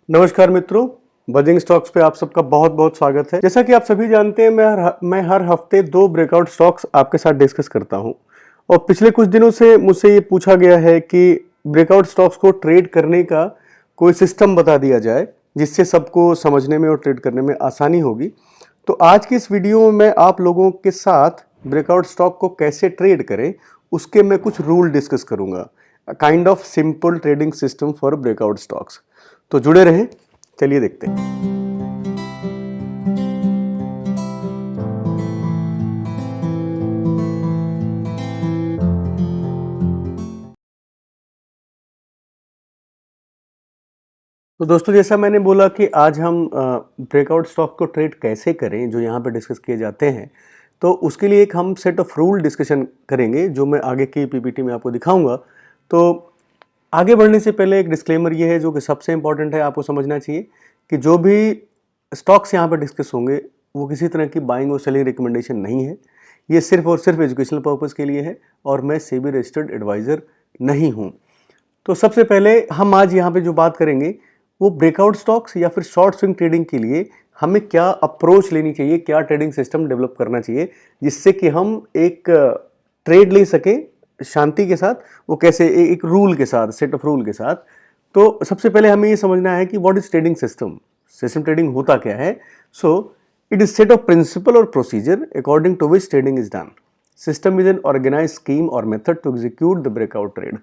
नमस्कार मित्रों, buzzing stocks पे आप सबका बहुत बहुत स्वागत है। जैसा कि आप सभी जानते हैं, मैं हर हफ्ते 2 ब्रेकआउट स्टॉक्स आपके साथ डिस्कस करता हूं और पिछले कुछ दिनों से मुझसे ये पूछा गया है कि ब्रेकआउट स्टॉक्स को ट्रेड करने का कोई सिस्टम बता दिया जाए जिससे सबको समझने में और ट्रेड करने में आसानी होगी। तो आज की इस वीडियो में मैं आप लोगों के साथ ब्रेकआउट स्टॉक को कैसे ट्रेड करें उसके मैं कुछ रूल डिस्कस करूंगा। Kind of simple trading system for breakout stocks. तो जुड़े रहें, चलिए देखते हैं। तो दोस्तों, जैसा मैंने बोला कि आज हम ब्रेकआउट स्टॉक को ट्रेड कैसे करें जो यहाँ पे डिस्कस किए जाते हैं, तो उसके लिए एक हम सेट ऑफ रूल डिस्कशन करेंगे जो मैं आगे की पीपीटी में आपको दिखाऊंगा। तो आगे बढ़ने से पहले एक डिस्क्लेमर ये है जो कि सबसे इंपॉर्टेंट है, आपको समझना चाहिए कि जो भी स्टॉक्स यहाँ पर डिस्कस होंगे वो किसी तरह की बाइंग और सेलिंग रिकमेंडेशन नहीं है। ये सिर्फ और सिर्फ एजुकेशनल पर्पज़ के लिए है और मैं सेबी रजिस्टर्ड एडवाइज़र नहीं हूँ। तो सबसे पहले हम आज यहाँ पे जो बात करेंगे वो ब्रेकआउट स्टॉक्स या फिर शॉर्ट स्विंग ट्रेडिंग के लिए हमें क्या अप्रोच लेनी चाहिए, क्या ट्रेडिंग सिस्टम डेवलप करना चाहिए जिससे कि हम एक ट्रेड ले सकें शांति के साथ। वो कैसे, एक रूल के साथ, सेट ऑफ रूल के साथ। तो सबसे पहले हमें ये समझना है कि what is trading system. System trading होता क्या है? So it is set of principle और procedure according to which trading is done. System is an organize scheme और method to execute the breakout trade.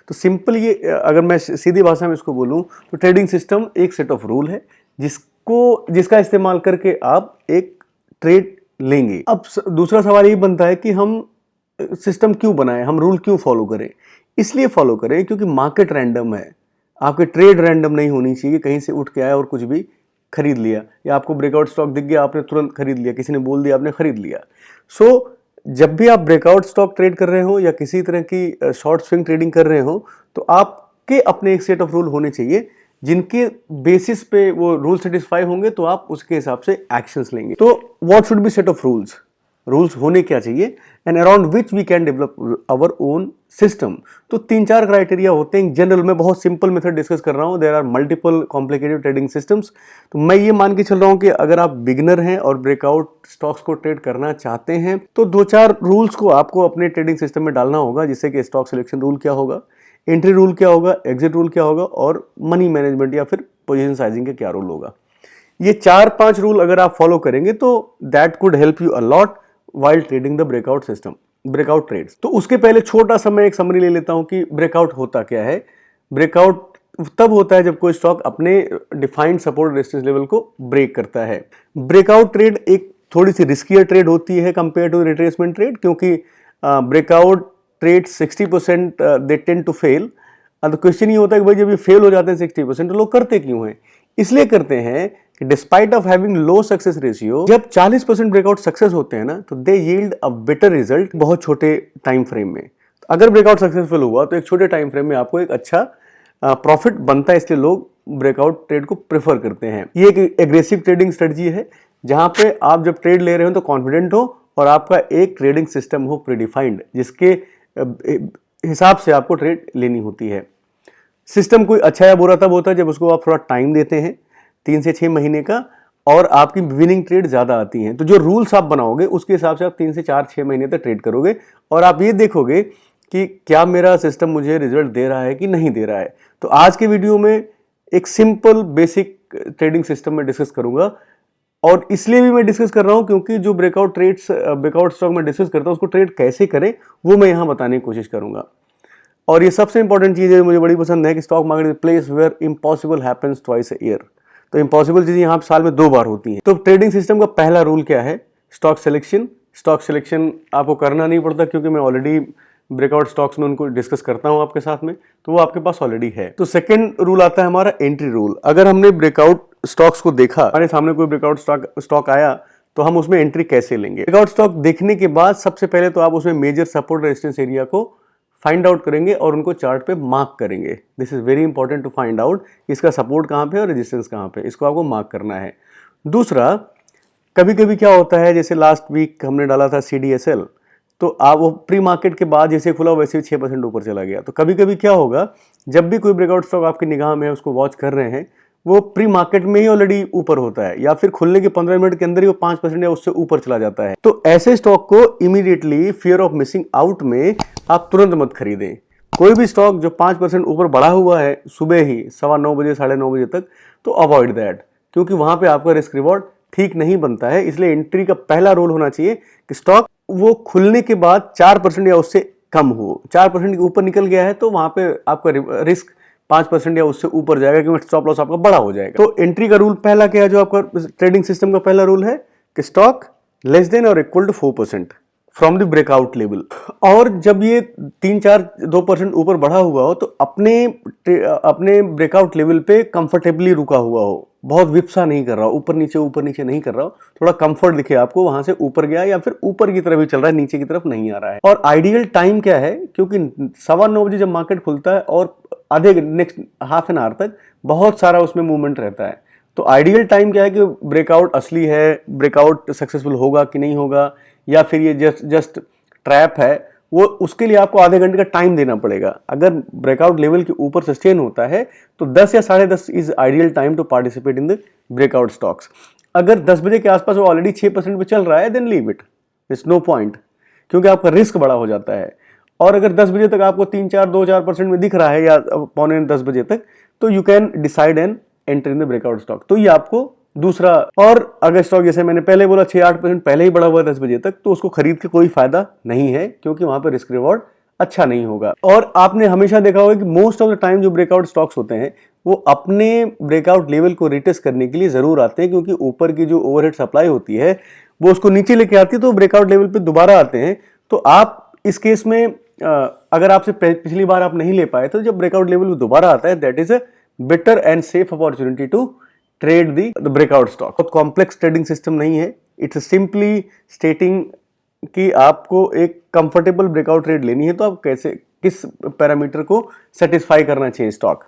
तो सिंपल ये, अगर मैं सीधी भाषा में इसको बोलूं तो ट्रेडिंग सिस्टम एक सेट ऑफ रूल है जिसका इस्तेमाल करके आप एक ट्रेड लेंगे। अब दूसरा सवाल ये बनता है कि हम सिस्टम क्यों बनाए, हम रूल क्यों फॉलो करें? इसलिए फॉलो करें क्योंकि मार्केट रैंडम है। आपकी ट्रेड रैंडम नहीं होनी चाहिए, कहीं से उठ के आया और कुछ भी खरीद लिया, या आपको ब्रेकआउट स्टॉक दिख गया आपने तुरंत खरीद लिया, किसी ने बोल दिया आपने खरीद लिया। सो जब भी आप ब्रेकआउट स्टॉक ट्रेड कर रहे हो या किसी तरह की शॉर्ट स्विंग ट्रेडिंग कर रहे हो तो आपके अपने एक सेट ऑफ रूल होने चाहिए जिनके बेसिस पे वो रूल सेटिस्फाई होंगे तो आप उसके हिसाब से एक्शंस लेंगे। तो what should be set of rules? Rules होने क्या चाहिए and around which we can develop our own system. तो 3-4 क्राइटेरिया होते हैं। जनरल में बहुत सिंपल मेथड डिस्कस कर रहा हूँ, there are multiple complicated trading systems. तो मैं ये मान के चल रहा हूँ कि अगर आप बिगिनर हैं और ब्रेकआउट स्टॉक्स को ट्रेड करना चाहते हैं तो 2-4 रूल्स को आपको अपने ट्रेडिंग सिस्टम में डालना होगा, जिससे कि स्टॉक सिलेक्शन रूल क्या होगा, एंट्री रूल क्या होगा, एग्जिट रूल क्या होगा और मनी मैनेजमेंट या फिर पोजिशन साइजिंग का क्या रूल होगा। ये 4-5 रूल अगर आप फॉलो करेंगे तो that could help you a lot while trading the breakout system, breakout trades। तो उसके पहले छोटा सा मैं एक समरी ले लेता हूं कि ब्रेकआउट होता क्या है। ब्रेकआउट तब होता है जब कोई स्टॉक अपने डिफाइंड सपोर्ट रेजिस्टेंस लेवल को ब्रेक करता है। ब्रेकआउट ट्रेड एक थोड़ी सी रिस्कियर ट्रेड होती है कंपेयर टू रिट्रेसमेंट ट्रेड, क्योंकि breakout trade 60% they tend to fail. तो क्वेश्चन ये होता है कि भाई जब ये फेल हो जाते हैं 60% तो लोग करते क्यों हैं? इसलिए करते हैं कि despite of having low success ratio, जब 40% ब्रेकआउट सक्सेस होते हैं ना तो दे यील्ड अ बेटर रिजल्ट बहुत छोटे टाइम फ्रेम में। तो अगर ब्रेकआउट सक्सेसफुल हुआ तो एक छोटे टाइम फ्रेम में आपको एक अच्छा प्रॉफिट बनता है, इसलिए लोग ब्रेकआउट ट्रेड को प्रेफर करते हैं। ये एक एग्रेसिव ट्रेडिंग स्ट्रेटजी है जहां पे आप जब ट्रेड ले रहे हो तो कॉन्फिडेंट हो और आपका एक ट्रेडिंग सिस्टम हो प्रीडिफाइंड, जिसके हिसाब से आपको ट्रेड लेनी होती है। सिस्टम कोई अच्छा या बुरा तब होता है जब उसको आप थोड़ा टाइम देते हैं, 3 से 6 महीने का, और आपकी विनिंग ट्रेड ज़्यादा आती हैं। तो जो रूल्स आप बनाओगे उसके हिसाब से आप 3 से 4-6 महीने तक ट्रेड करोगे और आप ये देखोगे कि क्या मेरा सिस्टम मुझे रिजल्ट दे रहा है कि नहीं दे रहा है। तो आज के वीडियो में एक सिंपल बेसिक ट्रेडिंग सिस्टम में डिस्कस करूंगा, और इसलिए भी मैं डिस्कस कर रहा हूं क्योंकि जो ब्रेकआउट स्टॉक में डिस्कस करता हूं उसको ट्रेड कैसे करें वो मैं यहां बताने की कोशिश करूंगा। और ये सबसे इंपॉर्टेंट चीज़ है, मुझे बड़ी पसंद है कि stock market is place where impossible happens twice a year. तो इम्पॉसिबल चीज़ें यहाँ साल में 2 बार होती हैं। तो ट्रेडिंग सिस्टम का पहला रूल क्या है? Stock selection. स्टॉक सिलेक्शन आपको करना नहीं पड़ता क्योंकि मैं ऑलरेडी ब्रेकआउट स्टॉक्स में उनको डिस्कस करता हूँ आपके साथ में, तो वो आपके पास ऑलरेडी है। तो सेकंड रूल आता है हमारा एंट्री रूल। अगर हमने ब्रेकआउट स्टॉक्स को देखा, हमारे सामने कोई ब्रेकआउट स्टॉक आया तो हम उसमें एंट्री कैसे लेंगे? ब्रेकआउट स्टॉक देखने के बाद सबसे पहले तो आप उसमें मेजर सपोर्ट रेजिस्टेंस एरिया को फाइंड आउट करेंगे और उनको चार्ट पे मार्क करेंगे। This is very important to find out इसका सपोर्ट कहाँ पे और रेजिस्टेंस कहाँ पे, इसको आपको मार्क करना है। दूसरा, कभी कभी क्या होता है, जैसे लास्ट वीक हमने डाला था CDSL, तो आप वो प्री मार्केट के बाद जैसे खुला वैसे 6% ऊपर चला गया। तो कभी कभी क्या होगा, जब भी कोई ब्रेकआउट स्टॉक आपकी निगाह में उसको वॉच कर रहे हैं, वो प्री मार्केट में ही ऑलरेडी ऊपर होता है, या फिर खुलने के 15 मिनट के अंदर ही वो 5% या उससे ऊपर चला जाता है। तो ऐसे स्टॉक को immediately fear of missing out में आप तुरंत मत खरीदें। कोई भी स्टॉक जो 5% ऊपर बढ़ा हुआ है सुबह ही 9:15 बजे 9:30 बजे तक, तो अवॉइड दैट, क्योंकि वहां पे आपका रिस्क रिवॉर्ड ठीक नहीं बनता है। इसलिए एंट्री का पहला रूल होना चाहिए कि स्टॉक वो खुलने के बाद 4% या उससे कम हो। 4% के ऊपर निकल गया है तो वहां पे आपका रिस्क 5% या उससे ऊपर जाएगा, क्योंकि स्टॉप लॉस आपका बड़ा हो जाएगा। तो एंट्री का रूल पहला क्या है, जो आपका ट्रेडिंग सिस्टम का पहला रूल है कि स्टॉक लेस देन और equal to 4% from the breakout level. और जब ये 3-4-2% ऊपर बढ़ा हुआ हो तो अपने ब्रेकआउट लेवल पे कंफर्टेबली रुका हुआ हो, बहुत विपसा नहीं कर रहा हो, ऊपर नीचे नहीं कर रहा हो, थोड़ा कंफर्ट दिखे आपको, वहां से ऊपर गया या फिर ऊपर की तरफ ही चल रहा है, नीचे की तरफ नहीं आ रहा है। और आइडियल टाइम क्या है, क्योंकि 9:15 बजे जब मार्केट खुलता है और आधे नेक्स्ट हाफ एन आवर तक बहुत सारा उसमें मूवमेंट रहता है, तो आइडियल टाइम क्या है कि ब्रेकआउट असली है, ब्रेकआउट सक्सेसफुल होगा कि नहीं होगा, या फिर ये जस्ट ट्रैप है, वो उसके लिए आपको आधे घंटे का टाइम देना पड़ेगा। अगर ब्रेकआउट लेवल के ऊपर सस्टेन होता है तो 10 या 10:30 is ideal time to participate in the breakout stocks. अगर 10 बजे के आसपास वो ऑलरेडी 6% पे चल रहा है, then leave it, it's no point, क्योंकि आपका रिस्क बड़ा हो जाता है। और अगर 10 बजे तक आपको 3-4-2-4% में दिख रहा है या पौने 10 बजे तक, तो you can decide and enter in the breakout stock. तो ये आपको दूसरा। और अगर स्टॉक जैसे मैंने पहले बोला 6-8% पहले ही बढ़ा हुआ है 10 बजे तक, तो उसको खरीद के कोई फायदा नहीं है, क्योंकि वहां पर रिस्क रिवॉर्ड अच्छा नहीं होगा। और आपने हमेशा देखा होगा कि मोस्ट ऑफ द टाइम जो ब्रेकआउट स्टॉक्स होते हैं वो अपने ब्रेकआउट लेवल को रिटेस्ट करने के लिए जरूर आते हैं, क्योंकि ऊपर की जो ओवरहेड सप्लाई होती है वो उसको नीचे लेके आती है, तो ब्रेकआउट लेवल पे दोबारा आते हैं। तो आप इस केस में अगर आपसे पिछली बार आप नहीं ले पाए, तो जब ब्रेकआउट लेवल दोबारा आता है, that is a better and safe opportunity to trade the breakout stock. बहुत कॉम्प्लेक्स ट्रेडिंग सिस्टम नहीं है, इट्स सिंपली स्टेटिंग कि आपको एक कंफर्टेबल ब्रेकआउट ट्रेड लेनी है, तो आप कैसे किस पैरामीटर को सेटिस्फाई करना चाहिए। स्टॉक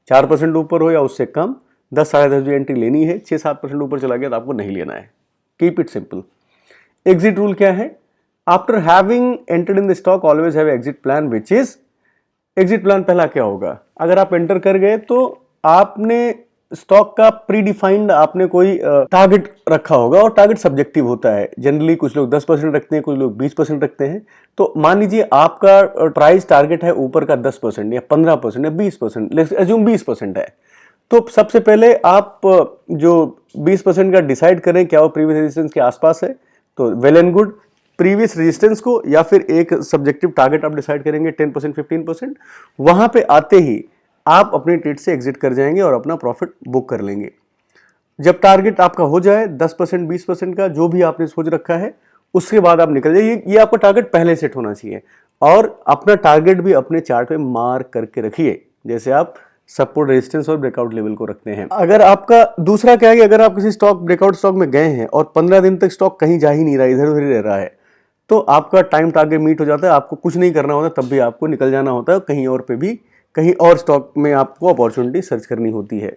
4% ऊपर हो या उससे कम, 10-10:30 बजे एंट्री लेनी है, 6-7% ऊपर चला गया तो आपको नहीं लेना है। Keep it simple. Exit rule क्या है, after having entered in the stock always have exit plan, which is exit plan पहला क्या होगा, अगर आप एंटर कर गए तो आपने स्टॉक का प्री डिफाइंड आपने कोई टारगेट रखा होगा, और टारगेट सब्जेक्टिव होता है। जनरली कुछ लोग 10% रखते हैं, कुछ लोग 20% रखते हैं। तो मान लीजिए आपका प्राइस टारगेट है ऊपर का 10% या 15% या 20%, लेट्स अज्यूम 20% है। तो सबसे पहले आप जो 20% का डिसाइड करें क्या वो प्रीवियस रेजिस्टेंस के आसपास है, तो well and good. Previous resistance को या फिर एक सब्जेक्टिव टारगेट आप डिसाइड करेंगे 10% 15%, वहां पे आते ही आप अपने ट्रेड से एग्जिट कर जाएंगे और अपना प्रॉफिट बुक कर लेंगे। जब टारगेट आपका हो जाए 10% 20% का जो भी आपने सोच रखा है, उसके बाद आप निकल जाइए। ये आपका टारगेट पहले सेट होना चाहिए, और अपना टारगेट भी अपने चार्ट पे मार्क करके रखिए, जैसे आप सपोर्ट रेजिस्टेंस और ब्रेकआउट लेवल को रखते हैं। अगर आपका दूसरा क्या है कि अगर आप किसी स्टॉक ब्रेकआउट स्टॉक में गए हैं और 15 दिन तक स्टॉक कहीं जा ही नहीं रहा, इधर उधर ही रह रहा है, तो आपका टाइम टारगेट मीट हो जाता है, आपको कुछ नहीं करना होता, तब भी आपको निकल जाना होता है। कहीं और पे भी कहीं और स्टॉक में आपको अपॉर्चुनिटी सर्च करनी होती है,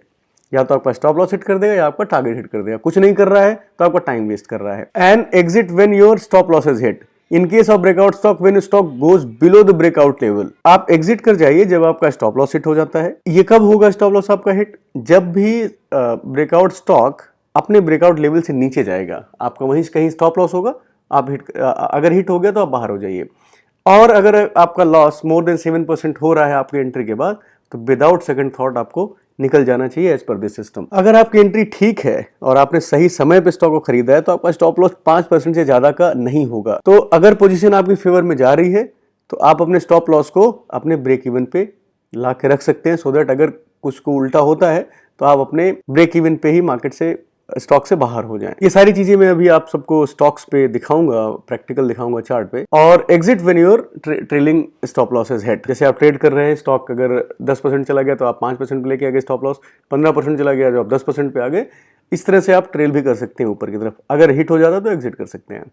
या तो आपका स्टॉप लॉस हिट कर देगा या आपका टारगेट हिट कर देगा। कुछ नहीं कर रहा है तो आपका टाइम वेस्ट कर रहा है। And exit when your stop loss is hit. In case of breakout stock when stock goes below the breakout level, आप एग्जिट कर जाइए जब आपका स्टॉप लॉस हिट हो जाता है। ये कब होगा स्टॉप लॉस आपका हिट, जब भी ब्रेकआउट स्टॉक अपने ब्रेकआउट लेवल से नीचे जाएगा, आपका वहीं से कहीं स्टॉप लॉस होगा, आप अगर हिट हो गया तो आप बाहर हो जाइए। और अगर आपका लॉस मोर देन 7% हो रहा है आपकी एंट्री के बाद, तो विदाउट सेकंड थॉट आपको निकल जाना चाहिए एज पर दिस सिस्टम। अगर आपकी एंट्री ठीक है और आपने सही समय पे स्टॉक को खरीदा है, तो आपका स्टॉप लॉस 5% से ज्यादा का नहीं होगा। तो अगर पोजीशन आपकी फेवर में जा रही है, तो आप अपने स्टॉप लॉस को अपने ब्रेक इवन पे ला के रख सकते हैं, सो दैट अगर कुछ को उल्टा होता है तो आप अपने ब्रेक इवन पे ही मार्केट से स्टॉक से बाहर हो जाएं। ये सारी चीजें मैं अभी आप सबको स्टॉक्स पे दिखाऊंगा, प्रैक्टिकल दिखाऊंगा चार्ट पे। और exit when your trailing stop loss is hit. जैसे आप ट्रेड कर रहे हैं, स्टॉक अगर 10% चला गया तो आप 5% पे लेके आ गए स्टॉप लॉस, 15% चला गया तो आप 10% पे आ गए। इस तरह से आप ट्रेल भी कर सकते हैं ऊपर की तरफ। अगर हिट हो जाता तो एग्जिट कर सकते हैं।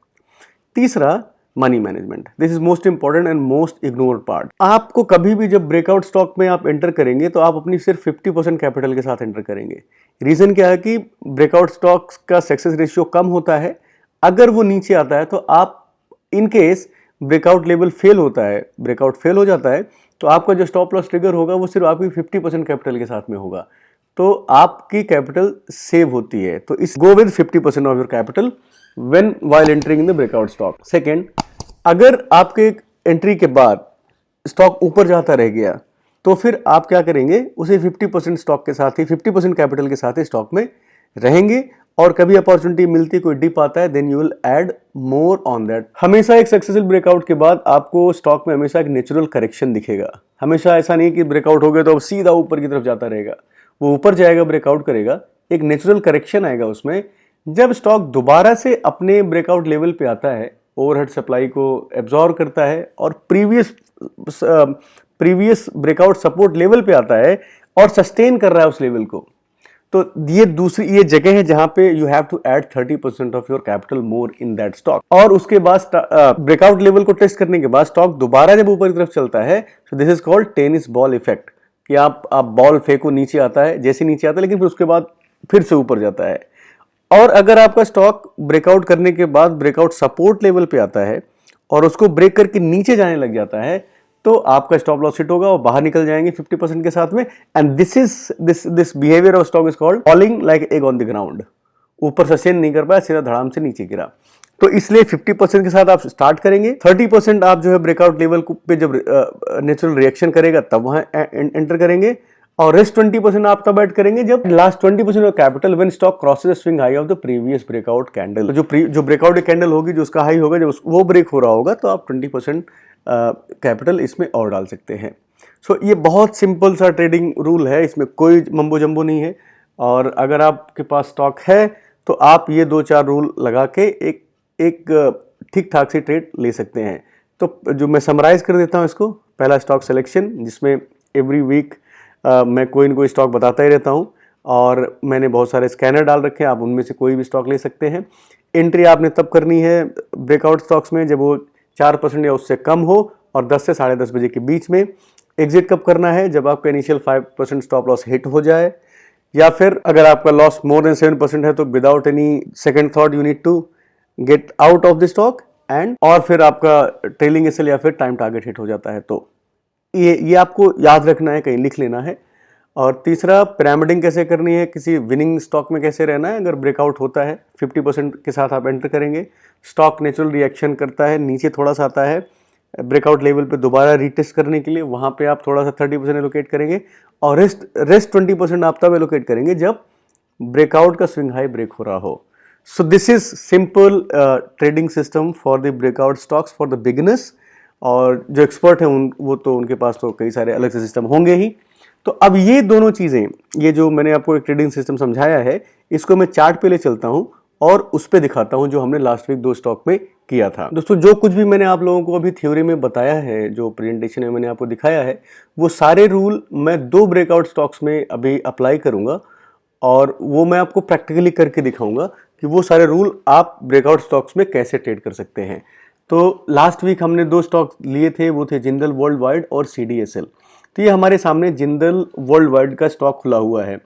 तीसरा, money management. This is most important and most ignored part. आपको कभी भी जब ब्रेकआउट स्टॉक में आप एंटर करेंगे तो आप अपनी सिर्फ 50% कैपिटल के साथ एंटर करेंगे। रीजन क्या है कि ब्रेकआउट स्टॉक्स का सक्सेस रेशियो कम होता है। अगर वो नीचे आता है तो आप in case breakout level fail होता है, ब्रेकआउट फेल हो जाता है, तो आपका जो स्टॉप लॉस ट्रिगर होगा वो सिर्फ आपकी 50% कैपिटल के साथ में होगा। तो आपकी कैपिटल सेव होती है। तो इस go with 50% of your capital when while entering in the breakout stock. Second, अगर आपके एंट्री के बाद स्टॉक ऊपर जाता रह गया तो फिर आप क्या करेंगे, उसे 50% स्टॉक के साथ ही 50% कैपिटल के साथ ही स्टॉक में रहेंगे, और कभी अपॉर्चुनिटी मिलती, कोई डिप आता है, then you will add more on that. हमेशा एक सक्सेसफुल ब्रेकआउट के बाद आपको स्टॉक में हमेशा एक नेचुरल करेक्शन दिखेगा। हमेशा ऐसा नहीं कि ब्रेकआउट हो गया तो अब सीधा ऊपर की तरफ जाता रहेगा, वो ऊपर जाएगा, ब्रेकआउट करेगा, एक नेचुरल करेक्शन आएगा उसमें। जब स्टॉक दोबारा से अपने ब्रेकआउट लेवल पे आता है, ओवरहेड सप्लाई को एब्जॉर्ब करता है और प्रीवियस ब्रेकआउट सपोर्ट लेवल पे आता है और सस्टेन कर रहा है उस लेवल को, तो ये जगह है जहां पे you have to add 30% of your capital more in that stock. और उसके बाद ब्रेकआउट लेवल को टेस्ट करने के बाद स्टॉक दोबारा जब ऊपर की तरफ चलता है, सो this is called tennis ball effect, कि आप बॉल फेंको, नीचे आता है, जैसे नीचे आता है लेकिन फिर उसके बाद फिर से ऊपर जाता है। और अगर आपका स्टॉक ब्रेकआउट करने के बाद ब्रेकआउट सपोर्ट लेवल पे आता है और उसको ब्रेक करके नीचे जाने लग जाता है, तो आपका स्टॉप लॉस हिट होगा और बाहर निकल जाएंगे 50% के साथ में। And this behaviour of stock is called fouling like egg on the ground. ऊपर सस्टेन नहीं कर पाया, सीधा धड़ाम से नीचे गिरा। तो इसलिए 50% के साथ आप स्टार्ट करेंगे, 30% आप जो है ब्रेकआउट लेवल पे जब नेचुरल रिएक्शन करेगा तब वहां एंटर करेंगे, और रेस्ट 20% आप तब ऐड करेंगे जब last 20% of capital when stock crosses swing high of the previous breakout candle. जो ब्रेकआउट कैंडल होगी, जो उसका हाई होगा, जब वो ब्रेक हो रहा होगा, तो आप 20% कैपिटल इसमें और डाल सकते हैं। सो ये बहुत सिंपल सा ट्रेडिंग रूल है, इसमें कोई मम्बो जम्बो नहीं है। और अगर आपके पास स्टॉक है तो आप ये 2-4 रूल लगा के एक ठीक ठाक सी ट्रेड ले सकते हैं। तो जो मैं समराइज कर देता हूँ इसको, पहला स्टॉक सिलेक्शन, जिसमें एवरी वीक मैं कोई न कोई स्टॉक बताता ही रहता हूँ, और मैंने बहुत सारे स्कैनर डाल रखे हैं, आप उनमें से कोई भी स्टॉक ले सकते हैं। एंट्री आपने तब करनी है ब्रेकआउट स्टॉक्स में जब वो 4% या उससे कम हो और 10 से 10:30 बजे के बीच में। एग्जिट कब करना है, जब आपका इनिशियल 5% स्टॉप लॉस हिट हो जाए, या फिर अगर आपका लॉस मोर देन 7% है तो without any second thought you need to get out of the stock and, और फिर आपका ट्रेलिंग एसएल या फिर टाइम टारगेट हिट हो जाता है। तो ये आपको याद रखना है, कहीं लिख लेना है। और तीसरा, पिरामिडिंग कैसे करनी है, किसी विनिंग स्टॉक में कैसे रहना है। अगर ब्रेकआउट होता है 50% के साथ आप एंटर करेंगे, स्टॉक नेचुरल रिएक्शन करता है, नीचे थोड़ा सा आता है ब्रेकआउट लेवल पे दोबारा रीटेस्ट करने के लिए, वहाँ पे आप थोड़ा सा 30% एलोकेट करेंगे, और रेस्ट 20% आप तब एलोकेट करेंगे जब ब्रेकआउट का स्विंग हाई ब्रेक हो रहा हो। सो this is simple trading system for the breakout stocks for the beginners. और जो एक्सपर्ट हैं वो तो उनके पास तो कई सारे अलग से सिस्टम होंगे ही। तो अब ये दोनों चीज़ें, ये जो मैंने आपको एक ट्रेडिंग सिस्टम समझाया है, इसको मैं चार्ट पे ले चलता हूँ और उस पे दिखाता हूँ जो हमने लास्ट वीक 2 स्टॉक में किया था। दोस्तों, जो कुछ भी मैंने आप लोगों को अभी थ्योरी में बताया है, जो प्रेजेंटेशन में मैंने आपको दिखाया है, वो सारे रूल मैं 2 ब्रेकआउट स्टॉक्स में अभी अप्लाई करूँगा, और वो मैं आपको प्रैक्टिकली करके दिखाऊंगा कि वो सारे रूल आप ब्रेकआउट स्टॉक्स में कैसे ट्रेड कर सकते हैं। तो लास्ट वीक हमने 2 स्टॉक लिए थे, वो थे जिंदल वर्ल्ड वाइड और CDSL। तो ये हमारे सामने जिंदल वर्ल्ड वाइड का स्टॉक खुला हुआ है।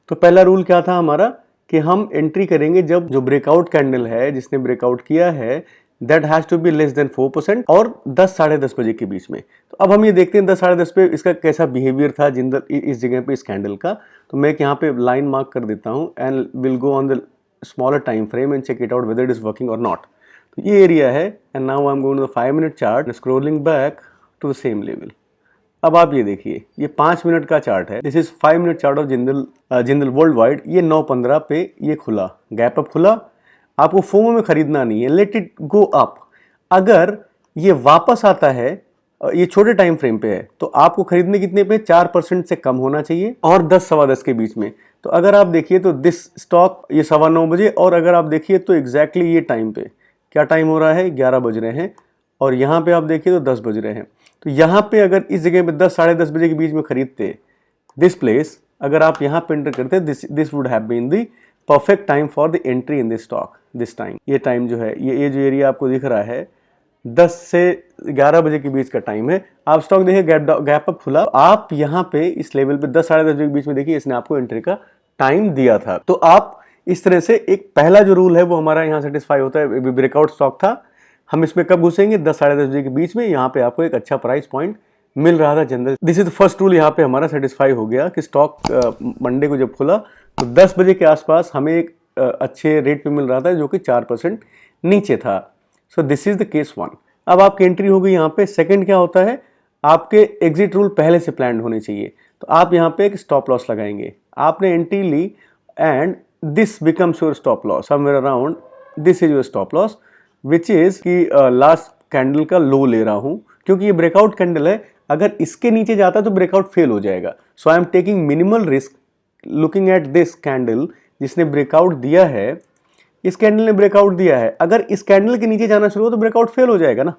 तो पहला रूल क्या था हमारा, कि हम एंट्री करेंगे जब जो ब्रेकआउट कैंडल है, जिसने ब्रेकआउट किया है, that has to be less than 4% और 10 साढ़े 10 बजे के बीच में। तो अब हम ये देखते हैं 10 साढ़े 10 पे इसका कैसा बिहेवियर था जिंदल इस जगह पे, इस कैंडल का। तो मैं यहाँ पे लाइन मार्क कर देता हूँ and will go on the smaller time frame and check it out whether it is working और नॉट। तो ये एरिया है, and now I am going to the 5 minute chart, scrolling back to the same level. अब आप ये देखिए, ये 5 minute का चार्ट है, this is 5 minute chart of Jindal world wide. ये 9:15 पे ये खुला, गैप अप खुला। आपको फोमो में खरीदना नहीं है, लेट इट गो अप। अगर ये वापस आता है, ये छोटे टाइम फ्रेम पे है, तो आपको खरीदने कितने पे, 4% से कम होना चाहिए और 10 सवा 10 के बीच में। तो अगर आप देखिए तो दिस स्टॉक ये 9:15 बजे, और अगर आप देखिए तो एग्जैक्टली ये टाइम पे क्या टाइम हो रहा है, 11 बज रहे हैं, और यहाँ पे आप देखिए तो 10 बज रहे हैं। तो यहाँ पे अगर इस जगह पे 10 साढ़े 10 बजे के बीच में खरीदते दिस प्लेस, अगर आप यहाँ पे एंटर करते, this would have been the perfect time for the entry in this stock. This time, ये टाइम जो है, ये जो एरिया आपको दिख रहा है, 10 से 11 बजे के बीच का टाइम है। आप स्टॉक देखिए गैप अप खुला, आप यहाँ पे इस लेवल पे 10 साढ़े 10 बजे के बीच में देखिए, इसने आपको एंट्री का टाइम दिया था। तो आप इस तरह से, एक पहला जो रूल है वो हमारा यहाँ सेटिस्फाई होता है। ब्रेकआउट स्टॉक था, हम इसमें कब घुसेंगे, 10 साढ़े 10 बजे के बीच में। यहाँ पे आपको एक अच्छा प्राइस पॉइंट मिल रहा था general. This is the first rule, यहाँ पे हमारा सेटिस्फाई हो गया कि स्टॉक मंडे को जब खुला तो 10 बजे के आसपास हमें एक अच्छे रेट पे मिल रहा था जो कि 4% नीचे था। सो दिस इज द केस 1। अब आपकी एंट्री हो गई यहाँ पे। सेकंड क्या होता है, आपके एग्जिट रूल पहले से प्लान होने चाहिए। तो आप यहाँ पे एक स्टॉप लॉस लगाएंगे। आपने एंट्री ली and this becomes your stop loss somewhere around, this is your stop loss which is कि लास्ट कैंडल का लो ले रहा हूं, क्योंकि ये ब्रेकआउट कैंडल है। अगर इसके नीचे जाता तो ब्रेकआउट फेल हो जाएगा। So I am taking minimal risk looking at this candle जिसने ब्रेकआउट दिया है। इस कैंडल ने ब्रेकआउट दिया है, अगर इस कैंडल के नीचे जाना शुरू हो तो ब्रेकआउट फेल हो जाएगा ना।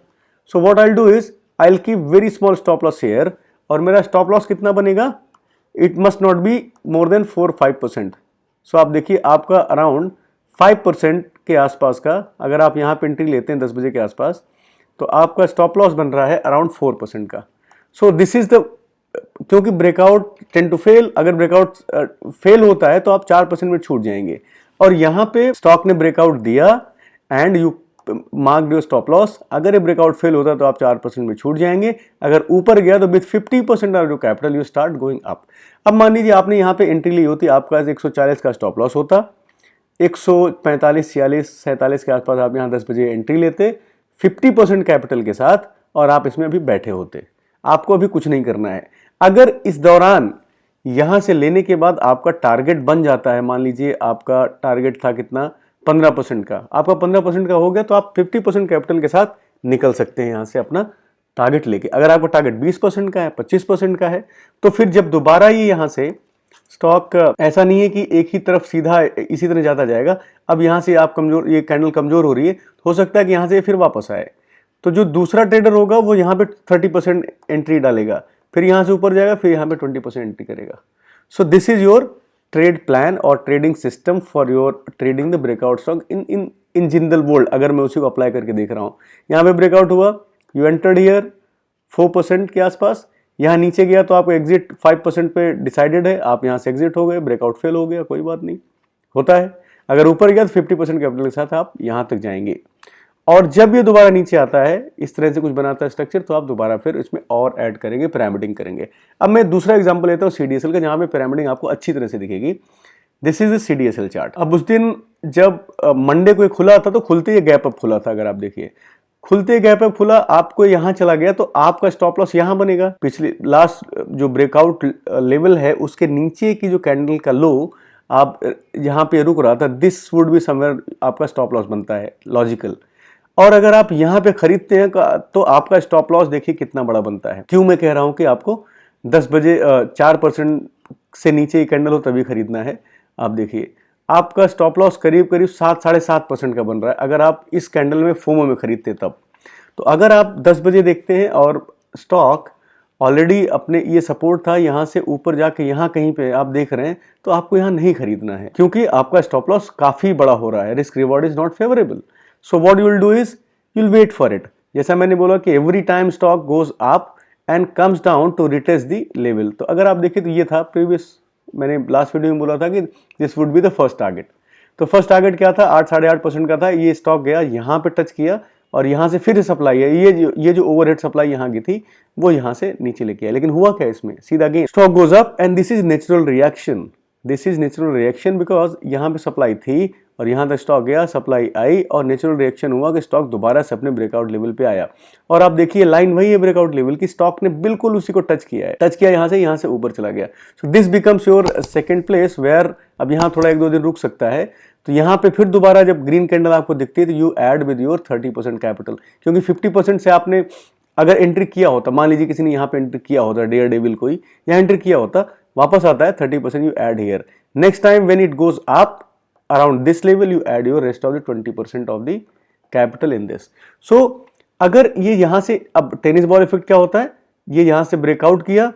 So what I will do is I will keep very small stop loss here, और मेरा स्टॉप लॉस कितना बनेगा, it must not be more than 4-5%। सो आप देखिए आपका अराउंड 5% के आसपास का, अगर आप यहाँ पे एंट्री लेते हैं 10 बजे के आसपास, तो आपका स्टॉप लॉस बन रहा है अराउंड 4% का। सो दिस इज द, क्योंकि ब्रेकआउट टेंड टू फेल, अगर ब्रेकआउट फेल होता है तो आप 4% में छूट जाएंगे। और यहाँ पे स्टॉक ने ब्रेकआउट दिया and you mark your stop loss. अगर ये ब्रेकआउट फेल होता तो आप 4% में छूट जाएंगे। अगर ऊपर गया तो with 50% of your capital you start going up. अब मान लीजिए आपने यहाँ पे एंट्री ली होती, आपका 140 का स्टॉप लॉस होता, 145, 46, 47 के आसपास आप यहाँ 10 बजे एंट्री लेते 50% कैपिटल के साथ, और आप इसमें अभी बैठे होते। आपको अभी कुछ नहीं करना है। अगर इस दौरान यहां से लेने के बाद आपका टारगेट बन जाता है, मान लीजिए आपका टारगेट था कितना, 15% का, आपका 15% का हो गया तो आप 50% कैपिटल के साथ निकल सकते हैं यहां से अपना टारगेट लेके। अगर आपका टारगेट 20% का है, 25% का है, तो फिर जब दोबारा ये यहां से स्टॉक, ऐसा नहीं है कि एक ही तरफ सीधा इसी तरह जाता जाएगा। अब यहां से आप कमजोर, ये कैंडल कमजोर हो रही है, हो सकता है कि यहां से फिर वापस आए, तो जो दूसरा ट्रेडर होगा वो यहाँ पे 30% एंट्री डालेगा, फिर यहाँ से ऊपर जाएगा, फिर यहाँ पे 20% एंट्री करेगा। So this is your trade plan और trading system for your trading the breakout stock in Jindal world. अगर मैं उसी को अप्लाई करके देख रहा हूँ, यहाँ पे ब्रेकआउट हुआ, यू एंटर्ड हियर 4% के आसपास, यहाँ नीचे गया तो आपको एग्जिट 5% पे डिसाइडेड है, आप यहाँ से एग्जिट हो गए, ब्रेकआउट फेल हो गया, कोई बात नहीं, होता है। अगर ऊपर गया तो 50% कैपिटल के साथ आप यहाँ तक जाएंगे। और जब ये दोबारा नीचे आता है, इस तरह से कुछ बनाता है स्ट्रक्चर, तो आप दोबारा फिर इसमें और ऐड करेंगे, पिरामिडिंग करेंगे। अब मैं दूसरा एग्जांपल लेता हूँ सीडीएसएल का, जहां पे पिरामिडिंग आपको अच्छी तरह से दिखेगी। This is the CDSL chart. अब उस दिन जब मंडे को खुला था तो खुलते ही गैप अप खुला था। अगर आप देखिए खुलते गैप अप खुला, आपको यहां चला गया तो आपका स्टॉप लॉस यहां बनेगा। पिछले लास्ट जो ब्रेकआउट लेवल है उसके नीचे की जो कैंडल का लो आप यहाँ पे रुक रहा था, दिस वुड बी समवेयर आपका स्टॉप लॉस बनता है, लॉजिकल। और अगर आप यहाँ पे खरीदते हैं तो आपका स्टॉप लॉस देखिए कितना बड़ा बनता है। क्यों मैं कह रहा हूं कि आपको 10 बजे 4% से नीचे कैंडल हो तभी खरीदना है। आप देखिए आपका स्टॉप लॉस करीब करीब 7-7.5% का बन रहा है, अगर आप इस कैंडल में फोमो में खरीदते तब। तो अगर आप 10 बजे देखते हैं और स्टॉक ऑलरेडी अपने ये सपोर्ट था, यहाँ से ऊपर जाके यहाँ कहीं पे आप देख रहे हैं, तो आपको यहाँ नहीं खरीदना है, क्योंकि आपका स्टॉप लॉस काफी बड़ा हो रहा है, risk reward is not favourable. So what you will do is you will wait for it. जैसा मैंने बोला कि every time stock goes up and comes down to retest the level. तो अगर आप देखिए तो ये था प्रीवियस, मैंने लास्ट वीडियो में बोला था कि this would be the first target. तो फर्स्ट टारगेट क्या था, 8-8.5% का था। ये स्टॉक गया यहाँ पे टच किया और यहाँ से फिर सप्लाई है, ये जो ओवरहेड सप्लाई यहाँ की थी वो यहाँ से नीचे लेके आया। लेकिन हुआ क्या इसमें, सीधा again stock goes up and this is natural reaction. This is natural reaction because यहाँ पे सप्लाई थी और यहाँ तक स्टॉक गया, सप्लाई आई और नेचुरल रिएक्शन हुआ कि स्टॉक दोबारा से अपने ब्रेकआउट लेवल पे आया। और आप देखिए लाइन वही है ब्रेकआउट लेवल की, स्टॉक ने बिल्कुल उसी को टच किया है, टच किया यहाँ से ऊपर चला गया। So this becomes your second place where अब यहाँ थोड़ा 1-2 दिन रुक सकता है। तो यहाँ पे फिर दोबारा जब ग्रीन कैंडल आपको दिखती है तो you add with your 30% capital, क्योंकि 50% से आपने अगर एंट्री किया होता, मान लीजिए किसी ने यहाँ पे एंट्री किया होता, डेयर डेविल कोई यहाँ एंट्री किया होता, वापस आता है 30% you add here. Next time when it goes up around this level you add your rest of the 20% of the capital in this. So अगर ये यहां से, अब टेनिस बॉल इफेक्ट क्या होता है, ये यहां से ब्रेकआउट किया,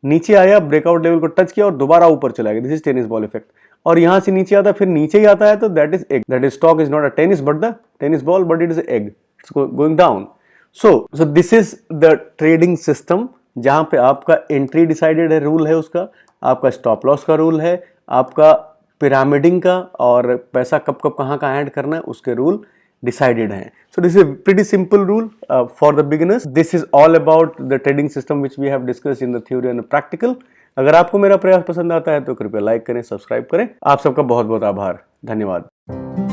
नीचे आया, ब्रेकआउट लेवल को टच किया और दोबारा ऊपर चला गया, this is tennis ball effect. और यहां से नीचे आता है, फिर नीचे ही आता है, तो that is egg, that is stock is not a tennis but the tennis ball, but it is egg, it's going down. So this is the trading system, जहां पे आपका एंट्री डिसाइडेड है, रूल है उसका, आपका स्टॉप लॉस का rule है, आपका पिरामिडिंग का और पैसा कब कब कहाँ ऐड करना है उसके रूल, डिसाइडेड हैं. So this is a pretty simple rule for the beginners. This is all about the trading system which we have discussed in the theory and practical. अगर आपको मेरा प्रयास पसंद आता है तो कृपया लाइक करें, सब्सक्राइब करें. आप सबका बहुत बहुत आभार. धन्यवाद.